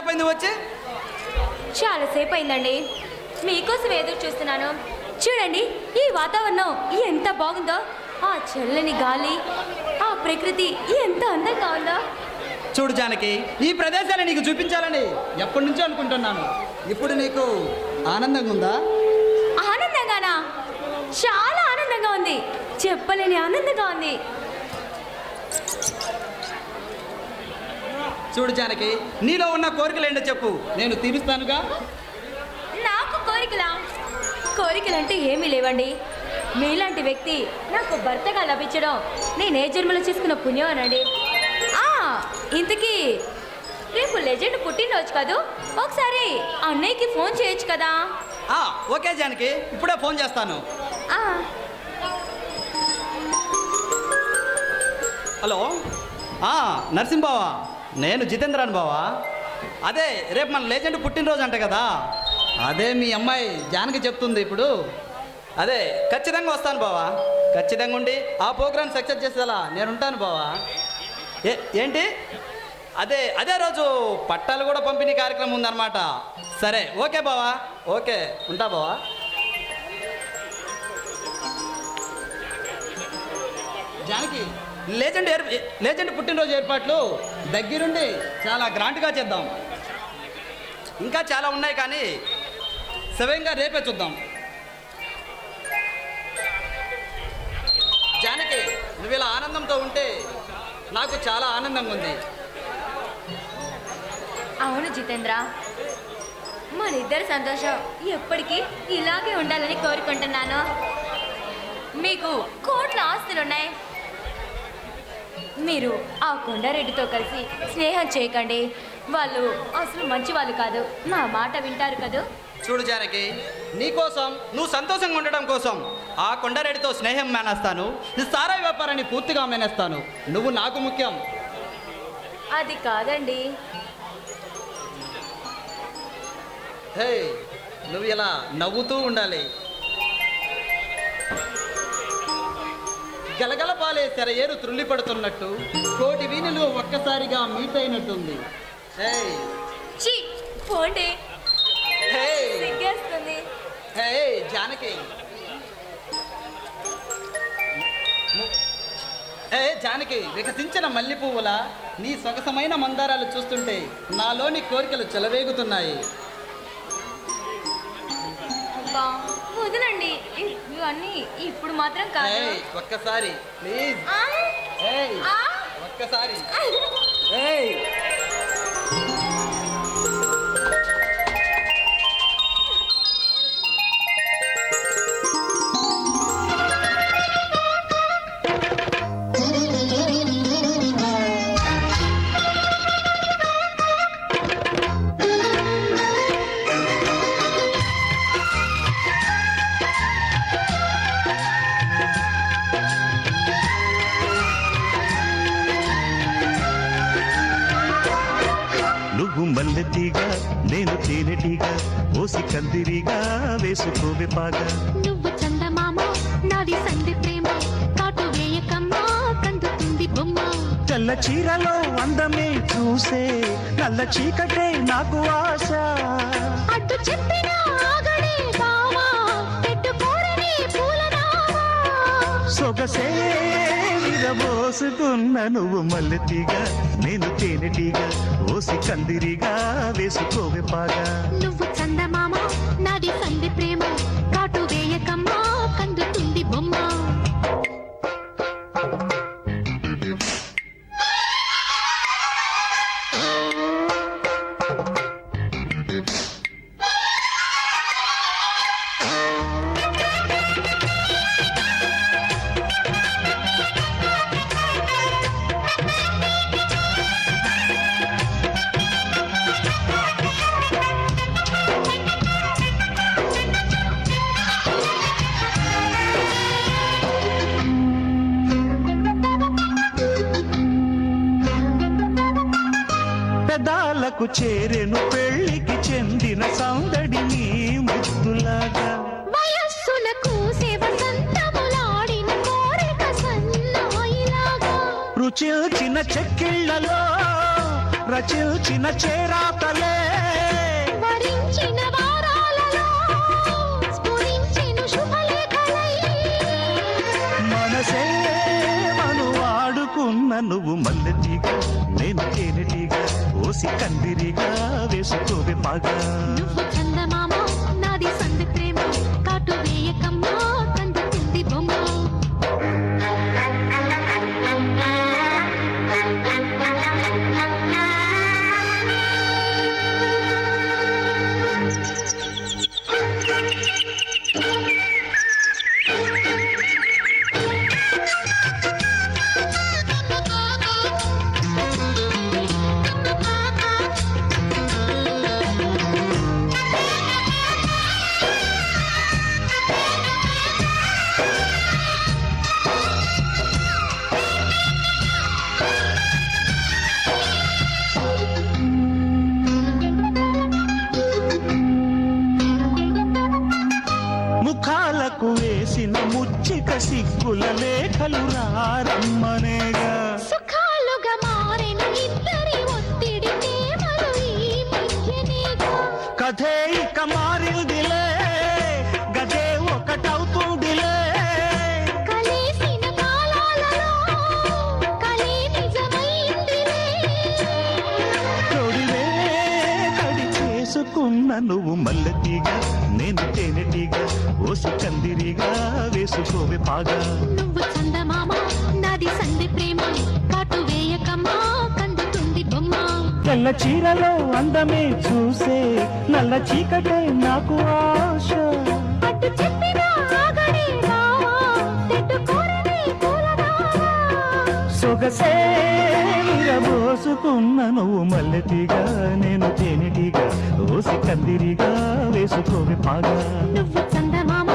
ఎంతసేపు అయింది వచ్చి? చాలాసేపు అయిందండి, మీకోసం ఎదురు చూస్తున్నాను. చూడండి ఈ వాతావరణం ఎంత బాగుందో, ఆ చల్లని గాలి, ఆ ప్రకృతి ఎంత అందంగా ఉందో. చూడు జానకి, ఈ ప్రదేశాన్ని నీకు చూపించాలని ఎప్పటి నుంచో అనుకుంటున్నాను. ఇప్పుడు నీకు ఆనందంగా ఉందా? ఆనందంగానా? చాలా ఆనందంగా ఉంది, చెప్పలేని ఆనందంగా ఉంది. చూడు జానకి, నీలో ఉన్న కోరికలు ఏంటో చెప్పు, నేను తీరుస్తానుగా. నాకు కోరికలంటే ఏమీ లేవండి. మీలాంటి వ్యక్తి నాకు భర్తగా లభించడం నేను ఏ జన్మలో చేసుకున్న పుణ్యం అనండి. ఇంతకీ రేపు లెజెండ్ పుట్టినరోజు కాదు, ఒకసారి అన్నయ్యకి ఫోన్ చేయొచ్చు కదా? ఓకే జానకి, ఇప్పుడే ఫోన్ చేస్తాను. హలో, నరసింహ బావా, నేను జితేంద్రాని బావా. అదే రేపు మన లెజెండ్ పుట్టినరోజు అంట కదా, అదే మీ అమ్మాయి జానకి చెప్తుంది ఇప్పుడు. అదే ఖచ్చితంగా వస్తాను బావా, ఖచ్చితంగా ఉండి ఆ ప్రోగ్రామ్ సక్సెస్ చేసేలా నేను ఉంటాను బావా. ఏంటి? అదే రోజు పట్టాలు కూడా పంపిణీ కార్యక్రమం ఉందన్నమాట. సరే ఓకే బావా, ఓకే ఉంటా బావా. జానకి, లెజెండ్ పుట్టినరోజు ఏర్పాట్లు దగ్గరుండి చాలా గ్రాండ్గా చేద్దాం. ఇంకా చాలా ఉన్నాయి కానీ స్వయంగా రేపే చూద్దాం. జానకి, నువ్వు ఇలా ఆనందంతో ఉంటే నాకు చాలా ఆనందంగా ఉంది. అవును జితేంద్ర, మన ఇద్దరి సంతోషం ఎప్పటికీ ఇలాగే ఉండాలని కోరుకుంటున్నాను. మీకు కోట్ల ఆస్తులున్నాయి, మీరు ఆ కొండారెడ్డితో కలిసి స్నేహం చేయకండి. వాళ్ళు అసలు మంచి వాళ్ళు కాదు, నా మాట వింటారు కదా. చూడు జానకి, నీకోసం, నువ్వు సంతోషంగా ఉండడం కోసం ఆ కొండారెడ్డితో స్నేహం మానేస్తాను, సారాయి వ్యాపారాన్ని పూర్తిగా మానేస్తాను. నువ్వు నాకు ముఖ్యం. అది కాదండి. హే, నువ్వు ఇలా నవ్వుతూ ఉండాలి. గలగల పాలే తెరయేరు త్రుల్లి పడుతున్నట్టు కోటి వీణులు ఒక్కసారిగా మీట్ అయినట్టుంది. జానకి, జానకి, వికసించిన మల్లె పువ్వుల నీ సొగసమైన మందారాలు చూస్తుంటే నాలోని కోరికలు చెలరేగుతున్నాయి. వదలండి ఇవన్నీ, ఇప్పుడు మాత్రం కాదు. ఒక్కసారి ప్లీజ్, ఒక్కసారి. నువ్వు మల్లెటీగా, నేను తేనెటీగా, ఓసి కందిరిగా వేసుకోవే పాగా. నువ్వు చందమామ, నాది సంధి ప్రేమ, కాటు వేయకమ్మా కందుతుంది బొమ్మ. తెల్ల చీరలో అందమే చూసే నల్ల చీకటే నాకు ఆశ. అడ్డు చెప్పిన ఆగడే బావా, పెట్టుకోరని పూలనామా. సొగసే విరబోసుకున్న నువ్వు మల్లెటీగా, నేను తేనెటీగా, ఓసి కందిరిగా వేసుకోవే పాగా. నువ్వు చందమామ, నాది సంధి ప్రేమ, కాటు వేయకమ్మా కందుతుంది బొమ్మ. పెదాలకు చేరెను పెళ్లికి చెందిన సౌందడి నీ ముద్దులాగా. వయస్సులకు వసంతములాడిన కోరిక సన్నాయిలాగా. రుచిల్చిన చెక్కిళ్లలో రచిల్చిన చేరాతలే నువ్వు మల్లెతీగా నేను తేనెటీగా ఓసి కందిరిగా వేసుకోవే పాగా నువ్వు చందమామ నాది సంధి ప్రేమ కాటు వేయకమ్మా కందుతుంది బొమ్మ ముఖాలకు వేసిన ముచ్చిక సిగ్గుల లేఖలు రారమ్మనేగా సుఖాలుగా మారిన ఇద్దరి ఒత్తిడి ప్రేమలు ఈ మధ్యనేగా కథే ఇక మారిందిలే గదే ఒకటవుతుందిలే కలిసిన కాలాలలో కలి నిజమైందిలే తొడివే కడి చేసుకున్న నువ్వు మల్లెతీగా నేను తేనెటీగా ఓసి కందిరిగా వేసుకోవే పాగా నువ్వు చందమామ నాది సంధి ప్రేమ కాటు వేయకమ్మా కందుతుంది బొమ్మ తెల్ల చీరలో అందమే చూసే నల్ల చీకటే నాకు ఆశ అటు చెప్పిన ఆగడే రావా తెట్టు కోరని పూలదావా సొగసే విరబోసుకున్న నువ్వు మల్లెతీగా నేను తేనెటీగా ఓసి కందిరిగా వేసుకోవే పాగా నువ్వు చందమామ